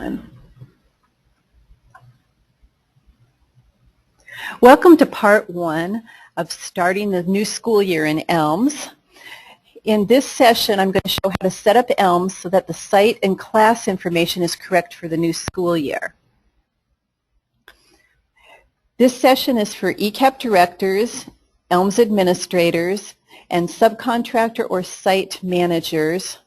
one. Welcome to part one of starting the new school year in ELMS. In this session, I'm going to show how to set up ELMS so that the site and class information is correct for the new school year. This session is for ECEAP directors, ELMS administrators, and subcontractor or site managers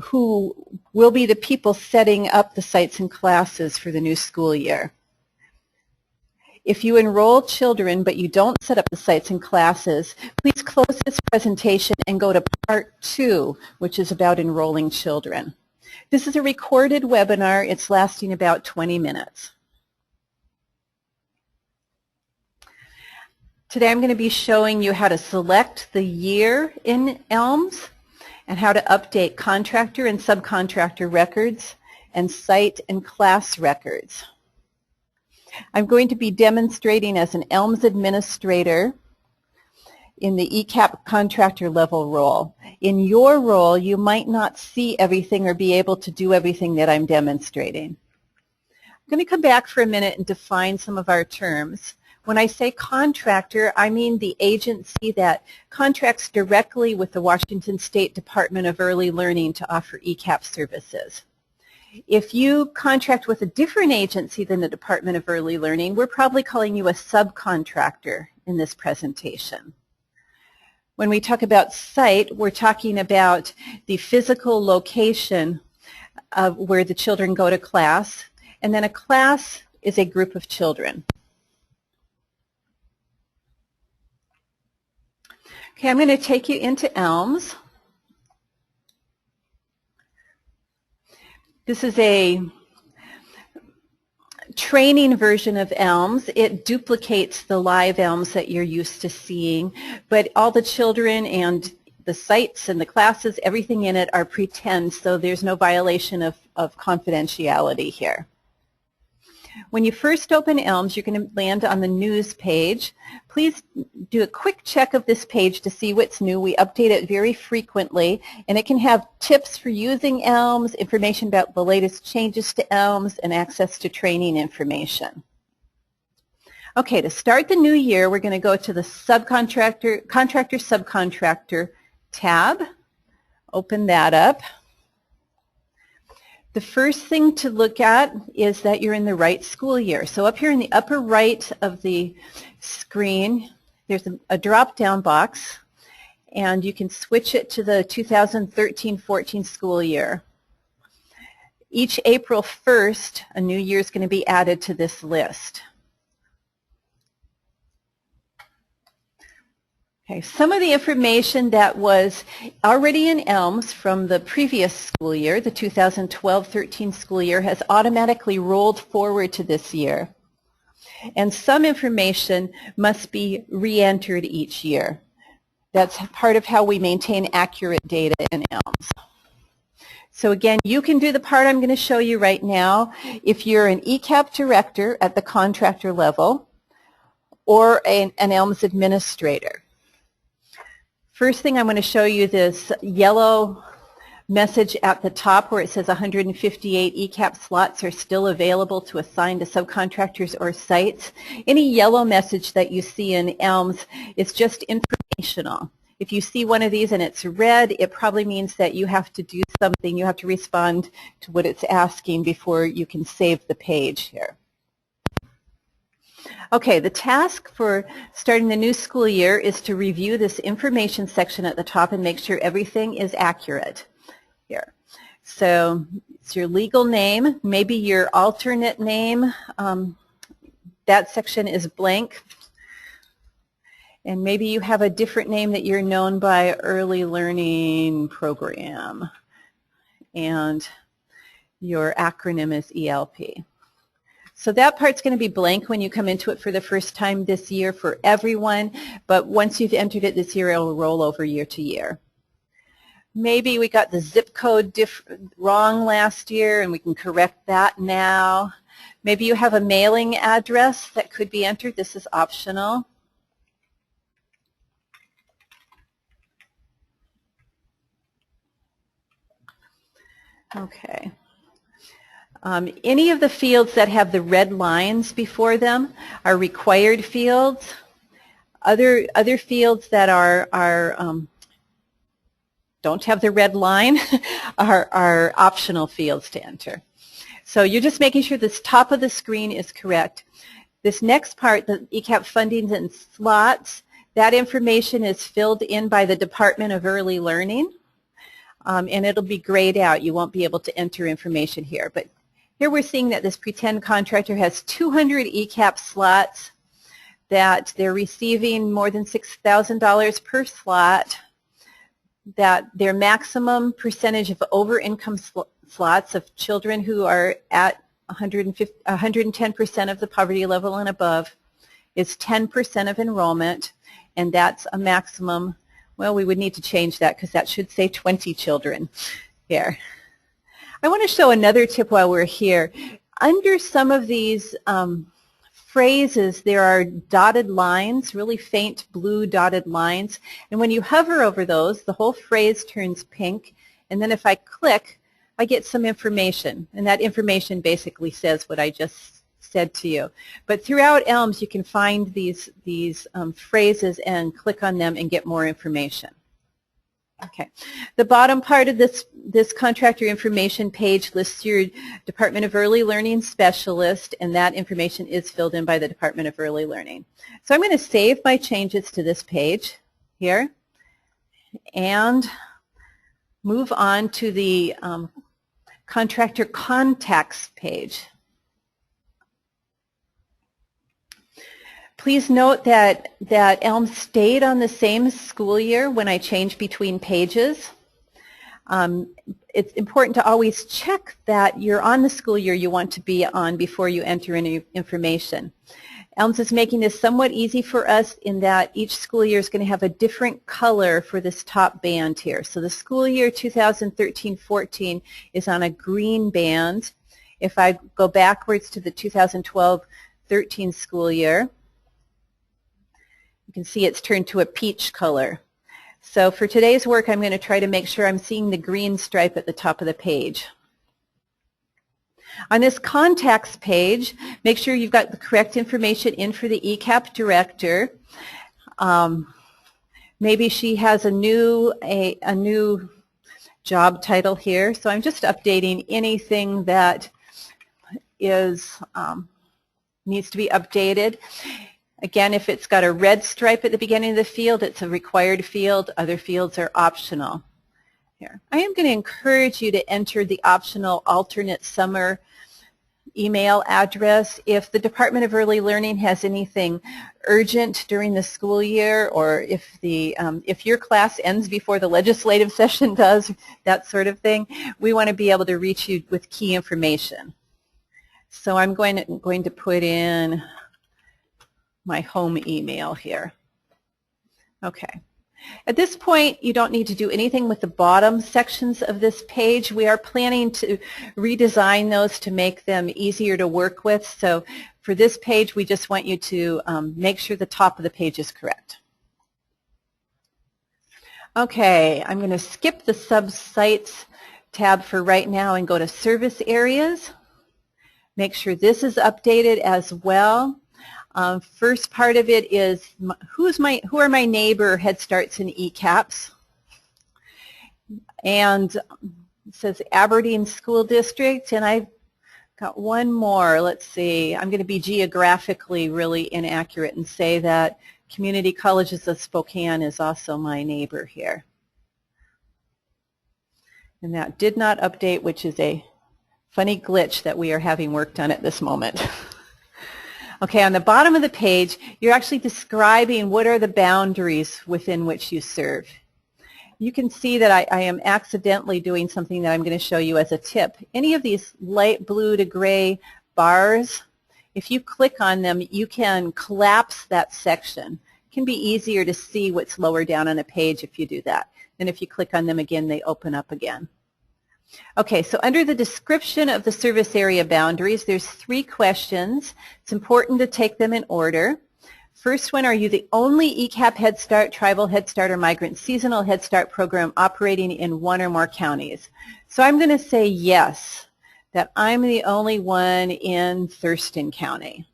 who will be the people setting up the sites and classes for the new school year. If you enroll children but you don't set up the sites and classes, please close this presentation and go to part two, which is about enrolling children. This is a recorded webinar. It's lasting about 20 minutes. Today I'm going to be showing you how to select the year in ELMS and how to update contractor and subcontractor records and site and class records. I'm going to be demonstrating as an ELMS administrator in the ECEAP contractor level role. In your role, you might not see everything or be able to do everything that I'm demonstrating. I'm going to come back for a minute and define some of our terms. When I say contractor, I mean the agency that contracts directly with the Washington State Department of Early Learning to offer ECEAP services. If you contract with a different agency than the Department of Early Learning, we're probably calling you a subcontractor in this presentation. When we talk about site, we're talking about the physical location of where the children go to class, and then a class is a group of children. Okay, I'm going to take you into ELMS. This is a training version of ELMS. It duplicates the live ELMS that you're used to seeing, but all the children and the sites and the classes, everything in it are pretend, so there's no violation of confidentiality here. When you first open ELMS, you're going to land on the news page. Please do a quick check of this page to see what's new. We update it very frequently, and it can have tips for using ELMS, information about the latest changes to ELMS, and access to training information. Okay, to start the new year, we're going to go to the contractor-subcontractor tab. Open that up. The first thing to look at is that you're in the right school year. So up here in the upper right of the screen, there's a drop-down box, and you can switch it to the 2013-14 school year. Each April 1st, a new year is going to be added to this list. Okay, some of the information that was already in ELMS from the previous school year, the 2012-13 school year, has automatically rolled forward to this year. And some information must be re-entered each year. That's part of how we maintain accurate data in ELMS. So again, you can do the part I'm going to show you right now if you're an ECEAP director at the contractor level or an ELMS administrator. First thing, I'm going to show you this yellow message at the top where it says 158 ECEAP slots are still available to assign to subcontractors or sites. Any yellow message that you see in ELMS is just informational. If you see one of these and it's red, it probably means that you have to do something. You have to respond to what it's asking before you can save the page here. Okay, the task for starting the new school year is to review this information section at the top and make sure everything is accurate here. So it's your legal name, maybe your alternate name. That section is blank. And maybe you have a different name that you're known by, early learning program. And your acronym is ELP. So that part's going to be blank when you come into it for the first time this year for everyone, but once you've entered it this year, it'll roll over year to year. Maybe we got the zip code wrong last year and we can correct that now. Maybe you have a mailing address that could be entered. This is optional. Okay. Any of the fields that have the red lines before them are required fields. Other fields that don't have the red line are optional fields to enter. So you're just making sure this top of the screen is correct. This next part, the ECEAP fundings and slots, that information is filled in by the Department of Early Learning, and it'll be grayed out. You won't be able to enter information here. But here we're seeing that this pretend contractor has 200 ECEAP slots, that they're receiving more than $6,000 per slot, that their maximum percentage of over-income slots of children who are at 110% of the poverty level and above is 10% of enrollment, and that's a maximum. Well, we would need to change that because that should say 20 children here. I want to show another tip while we're here. Under some of these phrases, there are dotted lines, really faint blue dotted lines, and when you hover over those, the whole phrase turns pink, and then if I click, I get some information, and that information basically says what I just said to you. But throughout ELMS, you can find these phrases and click on them and get more information. Okay. The bottom part of this contractor information page lists your Department of Early Learning specialist, and that information is filled in by the Department of Early Learning. So I'm going to save my changes to this page here and move on to the contractor contacts page. Please note that ELMS stayed on the same school year when I changed between pages. It's important to always check that you're on the school year you want to be on before you enter any information. ELMS is making this somewhat easy for us in that each school year is going to have a different color for this top band here. So the school year 2013-14 is on a green band. If I go backwards to the 2012-13 school year, you can see it's turned to a peach color. So for today's work, I'm going to try to make sure I'm seeing the green stripe at the top of the page. On this contacts page, make sure you've got the correct information in for the ECEAP director. Maybe she has a new job title here, so I'm just updating anything that is needs to be updated. Again, if it's got a red stripe at the beginning of the field, it's a required field. Other fields are optional. Here, I am going to encourage you to enter the optional alternate summer email address. If the Department of Early Learning has anything urgent during the school year, or if your class ends before the legislative session does, that sort of thing, we want to be able to reach you with key information. So I'm going to put in my home email here. Okay. At this point, you don't need to do anything with the bottom sections of this page. We are planning to redesign those to make them easier to work with. So for this page, we just want you to make sure the top of the page is correct. Okay, I'm going to skip the sub-sites tab for right now and go to service areas. Make sure this is updated as well. First part of it is who are my neighbor Head Starts and ECEAPs, and it says Aberdeen School District, and I've got one more. Let's see, I'm going to be geographically really inaccurate and say that Community Colleges of Spokane is also my neighbor here, and that did not update, which is a funny glitch that we are having worked on at this moment. Okay, on the bottom of the page, you're actually describing what are the boundaries within which you serve. You can see that I am accidentally doing something that I'm going to show you as a tip. Any of these light blue to gray bars, if you click on them, you can collapse that section. It can be easier to see what's lower down on a page if you do that. And if you click on them again, they open up again. Okay, so under the description of the service area boundaries, there's 3 questions. It's important to take them in order. First one, are you the only ECEAP Head Start, Tribal Head Start, or Migrant Seasonal Head Start program operating in one or more counties? So I'm going to say yes, that I'm the only one in Thurston County.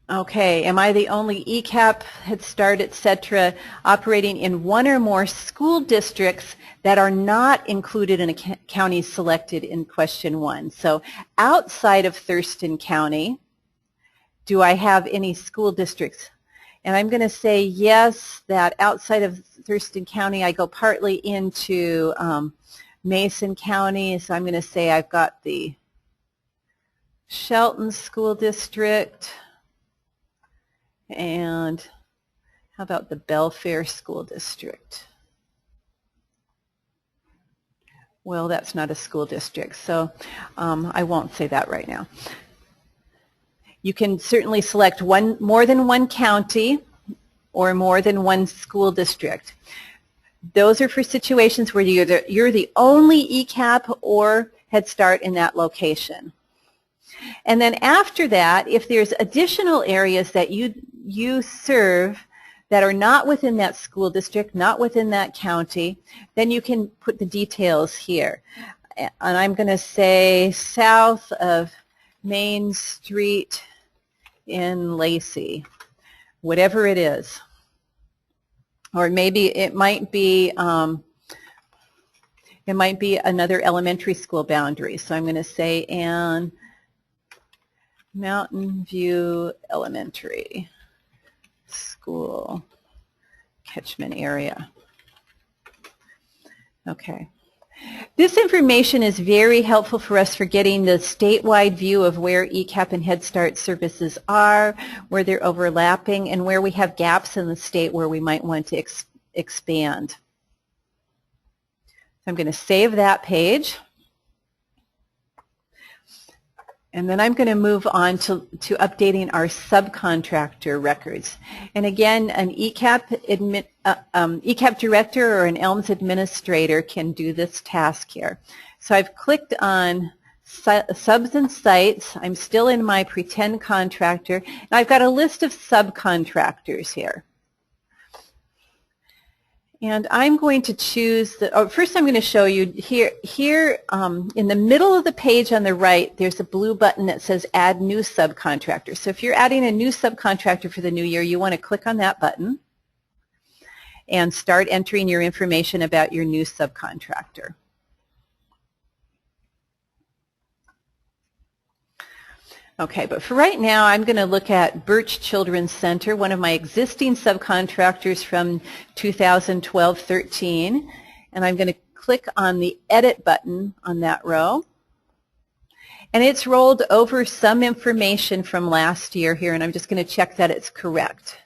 Okay, am I the only ECEAP, Head Start, etc., operating in one or more school districts that are not included in a county selected in question 1? So outside of Thurston County, do I have any school districts? And I'm going to say yes, that outside of Thurston County, I go partly into Mason County. So I'm going to say I've got the Shelton School District. And how about the Belfair School District? Well, that's not a school district, so I won't say that right now. You can certainly select more than one county or more than one school district. Those are for situations where you're the only ECEAP or Head Start in that location. And then after that, if there's additional areas that you serve that are not within that school district, not within that county, then you can put the details here. And I'm going to say south of Main Street in Lacey, whatever it is. Or maybe it might be another elementary school boundary. So I'm going to say in Mountain View Elementary School catchment area. Okay. This information is very helpful for us for getting the statewide view of where ECEAP and Head Start services are, where they're overlapping, and where we have gaps in the state where we might want to expand. So I'm going to save that page. And then I'm going to move on to updating our subcontractor records. And again, an ECEAP director or an ELMS administrator can do this task here. So I've clicked on subs and sites. I'm still in my pretend contractor. And I've got a list of subcontractors here. And I'm going to choose first I'm going to show you here in the middle of the page on the right, there's a blue button that says Add New Subcontractor. So if you're adding a new subcontractor for the new year, you want to click on that button and start entering your information about your new subcontractor. Okay, but for right now, I'm going to look at Birch Children's Center, one of my existing subcontractors from 2012-13, and I'm going to click on the Edit button on that row. And it's rolled over some information from last year here, and I'm just going to check that it's correct.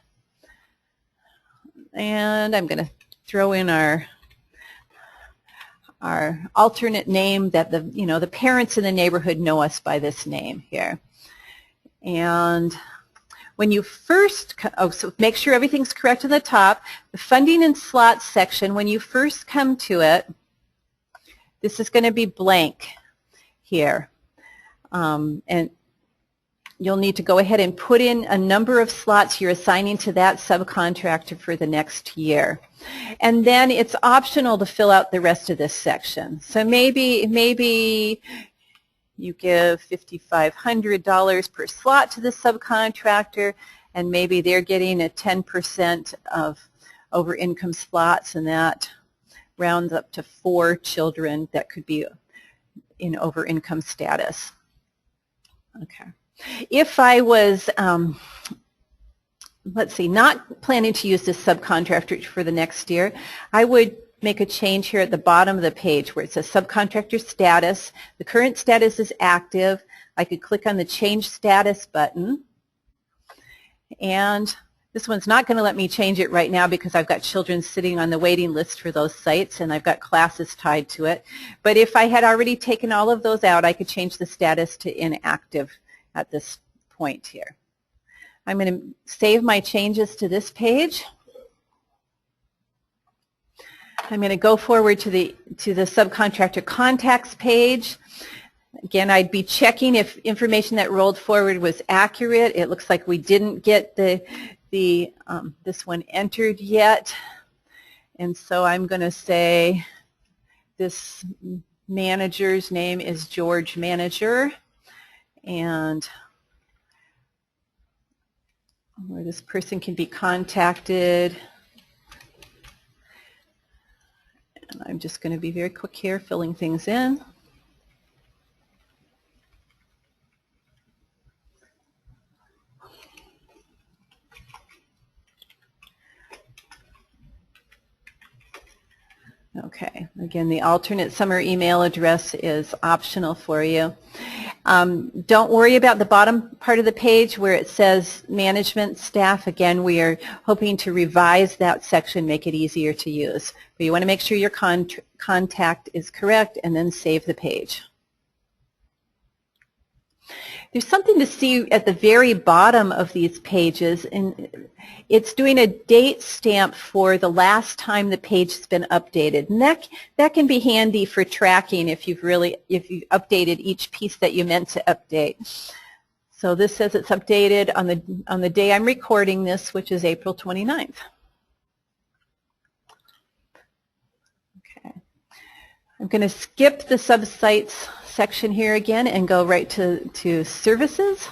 And I'm going to throw in our alternate name that the parents in the neighborhood know us by this name here. And when you first, so make sure everything's correct at the top. The funding and slots section, when you first come to it, this is going to be blank here. And you'll need to go ahead and put in a number of slots you're assigning to that subcontractor for the next year. And then it's optional to fill out the rest of this section. So maybe you give $5,500 per slot to the subcontractor, and maybe they're getting a 10% of over income slots, and that rounds up to 4 children that could be in over income status. Okay. If I was, let's see, not planning to use this subcontractor for the next year, I would make a change here at the bottom of the page where it says subcontractor status. The current status is active. I could click on the change status button. And this one's not going to let me change it right now because I've got children sitting on the waiting list for those sites and I've got classes tied to it. But if I had already taken all of those out, I could change the status to inactive at this point here. I'm going to save my changes to this page. I'm going to go forward to the subcontractor contacts page. Again, I'd be checking if information that rolled forward was accurate. It looks like we didn't get this one entered yet. And so I'm going to say This manager's name is George Manager, and where this person can be contacted. And I'm just going to be very quick here, filling things in. Okay, again, the alternate summer email address is optional for you. Don't worry about the bottom part of the page where it says management staff. Again, we are hoping to revise that section, make it easier to use. But you want to make sure your contact is correct and then save the page. There's something to see at the very bottom of these pages, and it's doing a date stamp for the last time the page has been updated. And that can be handy for tracking if you've updated each piece that you meant to update. So this says it's updated on the day I'm recording this, which is April 29th. Okay. I'm going to skip the subsites section here again and go right to services.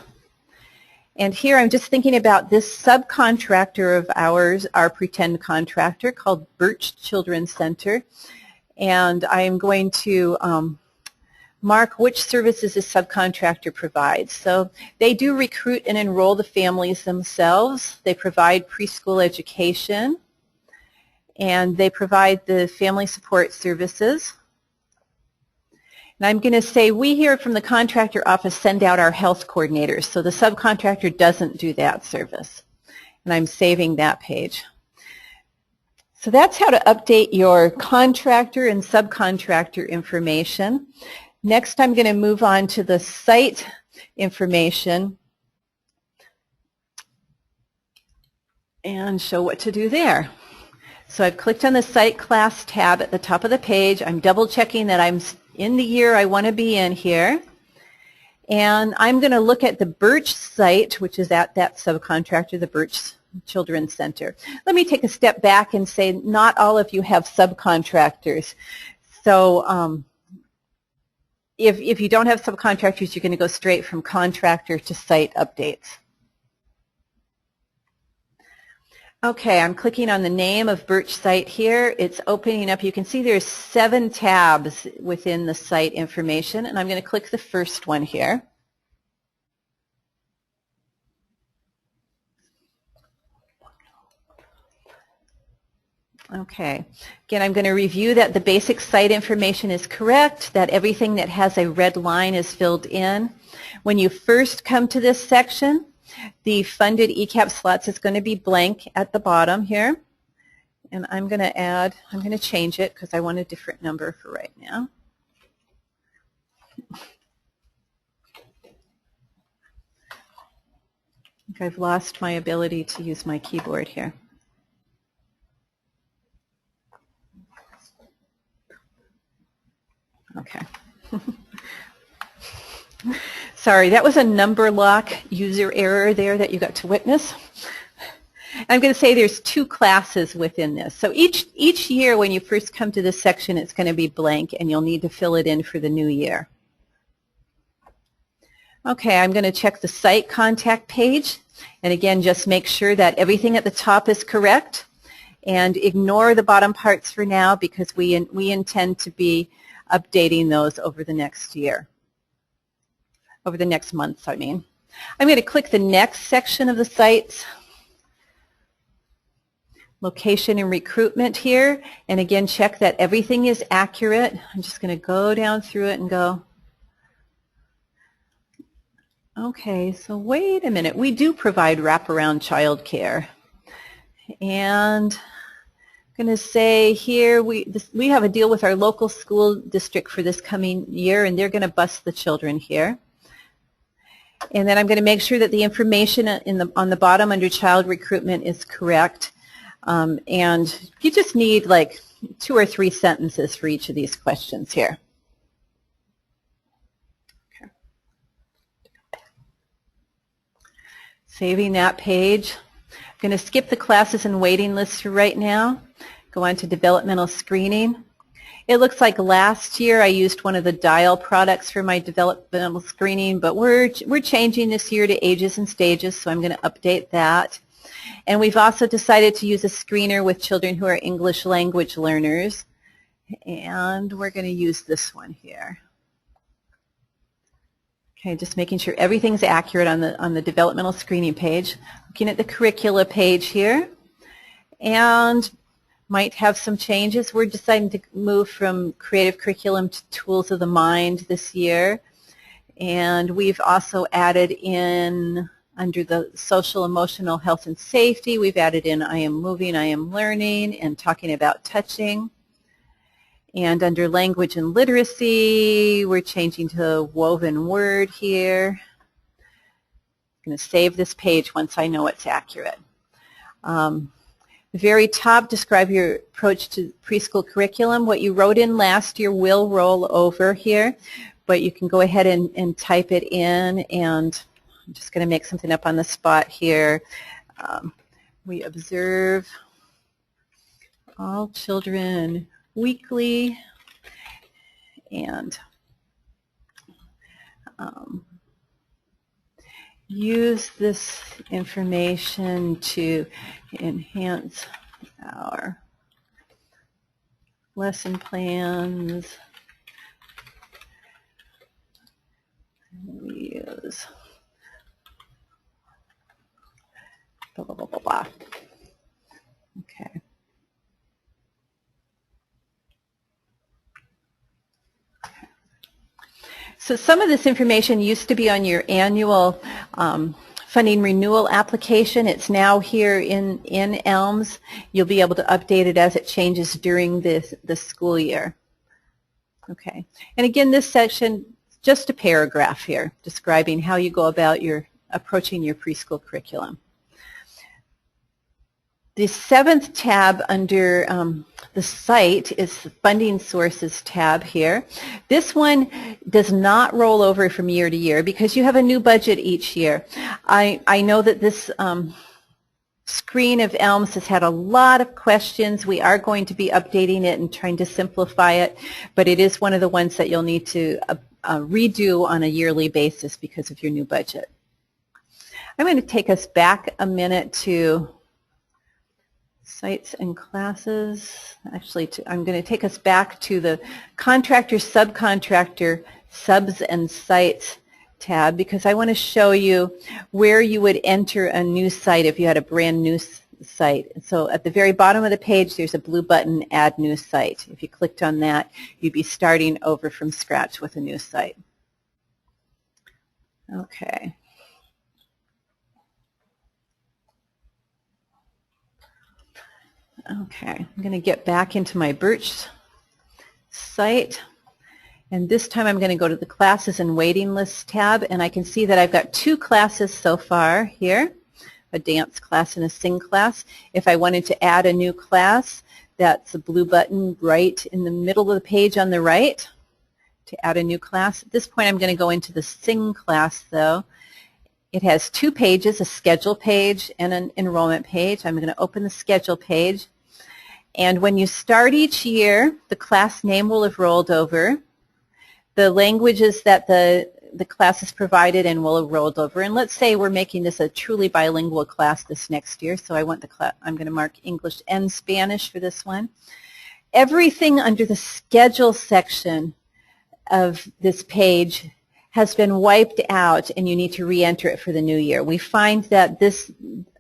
And here I'm just thinking about this subcontractor of ours, our pretend contractor called Birch Children's Center. And I am going to mark which services this subcontractor provides. So they do recruit and enroll the families themselves. They provide preschool education, and they provide the family support services. And I'm going to say we here from the contractor office send out our health coordinators, so the subcontractor doesn't do that service. And I'm saving that page. So that's how to update your contractor and subcontractor information. Next, I'm going to move on to the site information and show what to do there. So I've clicked on the Site Class tab at the top of the page. I'm double checking that I'm in the year I want to be in here. And I'm going to look at the Birch site, which is at that subcontractor, the Birch Children's Center. Let me take a step back and say not all of you have subcontractors. So if you don't have subcontractors, you're going to go straight from contractor to site updates. Okay, I'm clicking on the name of Birch site here. It's opening up. You can see there's 7 tabs within the site information, and I'm going to click the first one here. Okay, again, I'm going to review that the basic site information is correct, that everything that has a red line is filled in. When you first come to this section, the funded ECEAP slots is going to be blank at the bottom here. And I'm going to change it because I want a different number for right now. I think I've lost my ability to use my keyboard here. Okay. Sorry, that was a number lock user error there that you got to witness. I'm going to say there's 2 classes within this. So each year when you first come to this section, it's going to be blank, and you'll need to fill it in for the new year. Okay, I'm going to check the site contact page. And again, just make sure that everything at the top is correct. And ignore the bottom parts for now because we intend to be updating those over the next year. Over the next months, I mean. I'm going to click the next section of the sites, location and recruitment here, and again check that everything is accurate. I'm just going to go down through it and go, okay, so wait a minute. We do provide wraparound child care. And I'm going to say here we have a deal with our local school district for this coming year, and they're going to bus the children here. And then I'm going to make sure that the information on the bottom under child recruitment is correct. And you just need like 2 or 3 sentences for each of these questions here. Okay. Saving that page. I'm going to skip the classes and waiting lists for right now. Go on to developmental screening. It looks like last year I used one of the dial products for my developmental screening, but we're changing this year to ages and stages, so I'm going to update that. And we've also decided to use a screener with children who are English language learners, and we're going to use this one here. Okay, just making sure everything's accurate on the developmental screening page. Looking at the curricula page here, and might have some changes. We're deciding to move from creative curriculum to tools of the mind this year. And we've also added in, under the social, emotional, health, and safety, we've added in I am moving, I am learning, and talking about touching. And under language and literacy, we're changing to woven word here. I'm going to save this page once I know it's accurate. The very top, describe your approach to preschool curriculum. What you wrote in last year will roll over here, but you can go ahead and type it in, and I'm just going to make something up on the spot here. We observe all children weekly, and use this information to enhance our lesson plans. We use blah, blah, blah, blah, blah. Okay. So some of this information used to be on your annual funding renewal application. It's now here in ELMS. You'll be able to update it as it changes during the school year. Okay. And again, this section, just a paragraph here describing how you go about approaching your preschool curriculum. The 7th tab under the site is the funding sources tab here. This one does not roll over from year to year because you have a new budget each year. I know that this screen of ELMS has had a lot of questions. We are going to be updating it and trying to simplify it, but it is one of the ones that you'll need to redo on a yearly basis because of your new budget. I'm going to take us back a minute to sites and classes. Actually, I'm going to take us back to the contractor, subcontractor, subs and sites tab because I want to show you where you would enter a new site if you had a brand new site. So at the very bottom of the page there's a blue button, Add New Site. If you clicked on that, you'd be starting over from scratch with a new site. Okay. Okay, I'm going to get back into my Birch site, and this time I'm going to go to the Classes and Waiting List tab, and I can see that I've got 2 classes so far here, a dance class and a sing class. If I wanted to add a new class, that's the blue button right in the middle of the page on the right to add a new class. At this point I'm going to go into the sing class though. It has 2 pages, a schedule page and an enrollment page. I'm going to open the schedule page. And when you start each year, the class name will have rolled over. The languages that the class is provided in will have rolled over. And let's say we're making this a truly bilingual class this next year. So I'm going to mark English and Spanish for this one. Everything under the schedule section of this page has been wiped out and you need to re-enter it for the new year. We find that the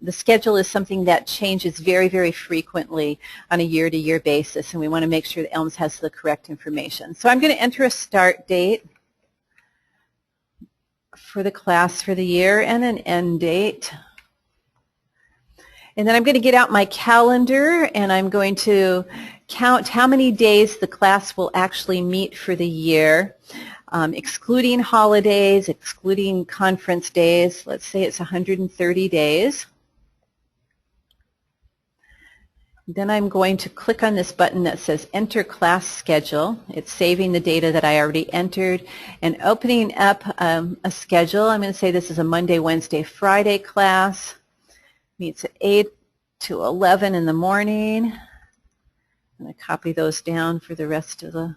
schedule is something that changes very, very frequently on a year-to-year basis, and we want to make sure that ELMS has the correct information. So I'm going to enter a start date for the class for the year and an end date. And then I'm going to get out my calendar and I'm going to count how many days the class will actually meet for the year. Excluding holidays, excluding conference days, let's say it's 130 days. Then I'm going to click on this button that says Enter Class Schedule. It's saving the data that I already entered and opening up a schedule. I'm going to say this is a Monday, Wednesday, Friday class. Meets at 8 to 11 in the morning. I'm going to copy those down for the rest of the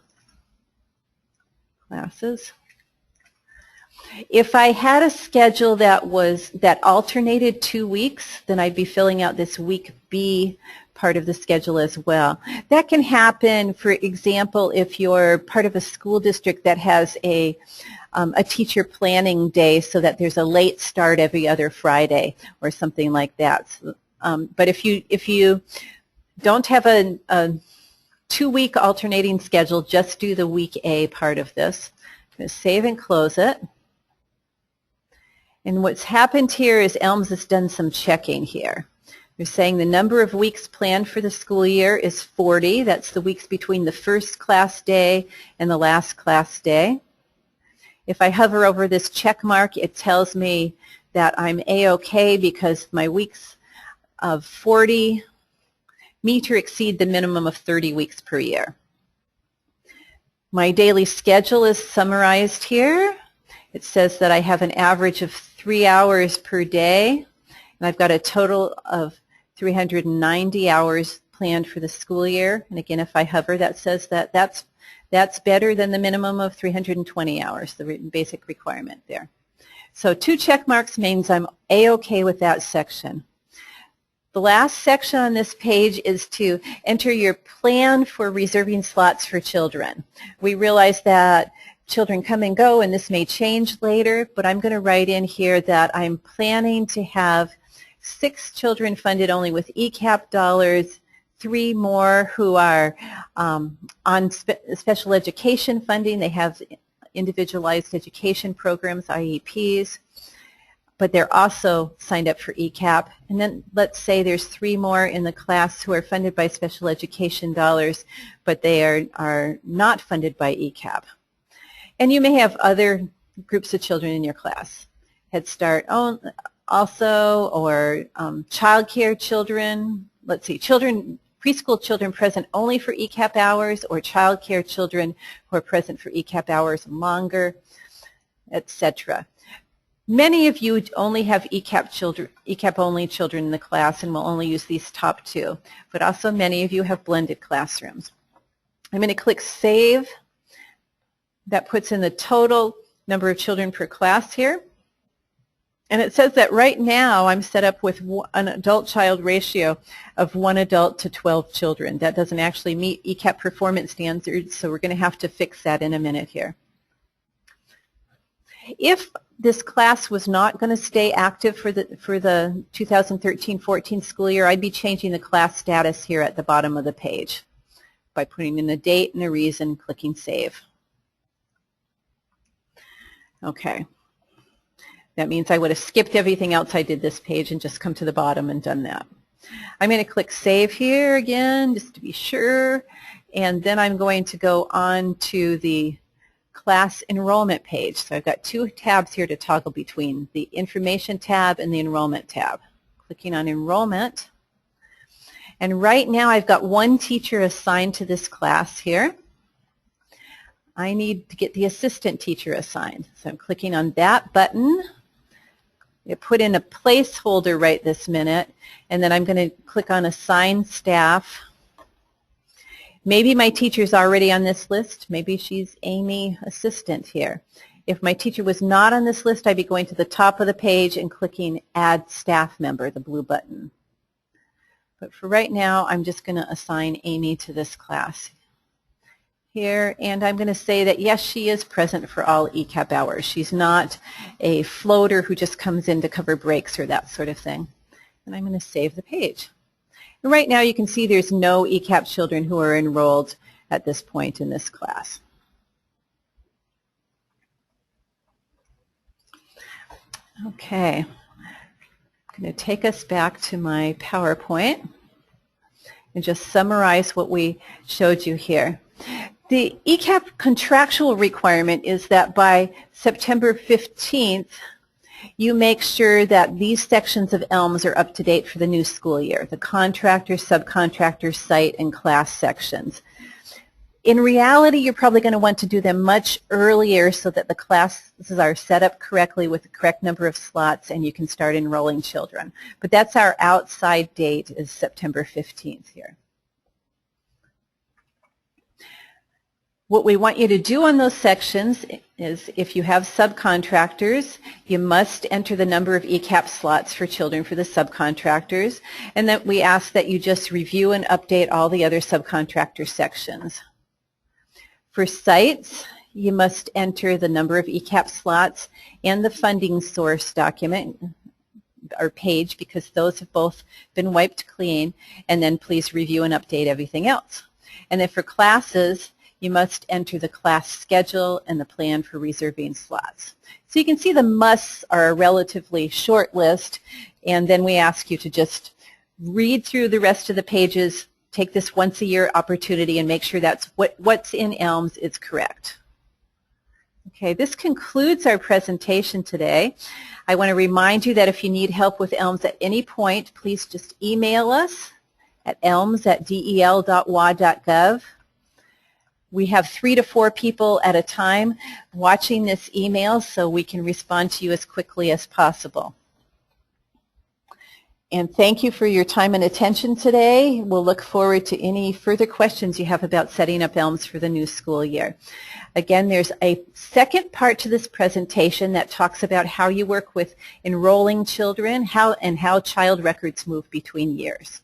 classes. If I had a schedule that alternated 2 weeks, then I'd be filling out this week B part of the schedule as well. That can happen, for example, if you're part of a school district that has a teacher planning day so that there's a late start every other Friday or something like that. So, but if you don't have a 2-week alternating schedule, just do the week A part of this. I'm going to save and close it. And what's happened here is ELMS has done some checking here. They're saying the number of weeks planned for the school year is 40. That's the weeks between the first class day and the last class day. If I hover over this check mark, it tells me that I'm A-OK because my weeks of 40 meet or exceed the minimum of 30 weeks per year. My daily schedule is summarized here. It says that I have an average of 3 hours per day, and I've got a total of 390 hours planned for the school year. And again, if I hover, that says that that's better than the minimum of 320 hours, the basic requirement there. So 2 check marks means I'm A-OK with that section. The last section on this page is to enter your plan for reserving slots for children. We realize that children come and go, and this may change later, but I'm going to write in here that I'm planning to have 6 children funded only with ECEAP dollars, 3 more who are on special education funding. They have individualized education programs, IEPs, but they're also signed up for ECEAP. And then let's say there's 3 more in the class who are funded by special education dollars, but they are not funded by ECEAP. And you may have other groups of children in your class. Head Start also, or child care children. Let's see, preschool children present only for ECEAP hours, or child care children who are present for ECEAP hours and longer, etc. Many of you only have ECEAP only children in the class and will only use these top 2, but also many of you have blended classrooms. I'm going to click Save. That puts in the total number of children per class here. And it says that right now I'm set up with an adult-child ratio of 1 adult to 12 children. That doesn't actually meet ECEAP performance standards, so we're going to have to fix that in a minute here. If this class was not going to stay active for the 2013-14 school year, I'd be changing the class status here at the bottom of the page by putting in a date and a reason, clicking Save. Okay. That means I would have skipped everything else I did this page and just come to the bottom and done that. I'm going to click Save here again just to be sure, and then I'm going to go on to the class enrollment page. So I've got 2 tabs here to toggle between, the Information tab and the Enrollment tab. Clicking on Enrollment, and right now I've got 1 teacher assigned to this class here. I need to get the assistant teacher assigned. So I'm clicking on that button. I put in a placeholder right this minute, and then I'm going to click on Assign Staff. Maybe my teacher's already on this list. Maybe she's Amy Assistant here. If my teacher was not on this list, I'd be going to the top of the page and clicking Add Staff Member, the blue button. But for right now, I'm just going to assign Amy to this class here, and I'm going to say that yes, she is present for all ECEAP hours. She's not a floater who just comes in to cover breaks or that sort of thing. And I'm going to save the page. And right now you can see there's no ECEAP children who are enrolled at this point in this class. Okay, I'm going to take us back to my PowerPoint and just summarize what we showed you here. The ECEAP contractual requirement is that by September 15th, you make sure that these sections of ELMS are up to date for the new school year, the contractor, subcontractor, site, and class sections. In reality, you're probably going to want to do them much earlier so that the classes are set up correctly with the correct number of slots and you can start enrolling children. But that's our outside date, is September 15th here. What we want you to do on those sections is, if you have subcontractors, you must enter the number of ECEAP slots for children for the subcontractors, and then we ask that you just review and update all the other subcontractor sections. For sites, you must enter the number of ECEAP slots and the funding source document or page, because those have both been wiped clean, and then please review and update everything else. And then for classes, you must enter the class schedule and the plan for reserving slots. So you can see the musts are a relatively short list, and then we ask you to just read through the rest of the pages, take this once a year opportunity, and make sure that's what's in ELMS is correct. Okay, this concludes our presentation today. I want to remind you that if you need help with ELMS at any point, please just email us at elms@del.wa.gov. We have 3 to 4 people at a time watching this email, so we can respond to you as quickly as possible. And thank you for your time and attention today. We'll look forward to any further questions you have about setting up ELMS for the new school year. Again, there's a second part to this presentation that talks about how you work with enrolling children, how child records move between years.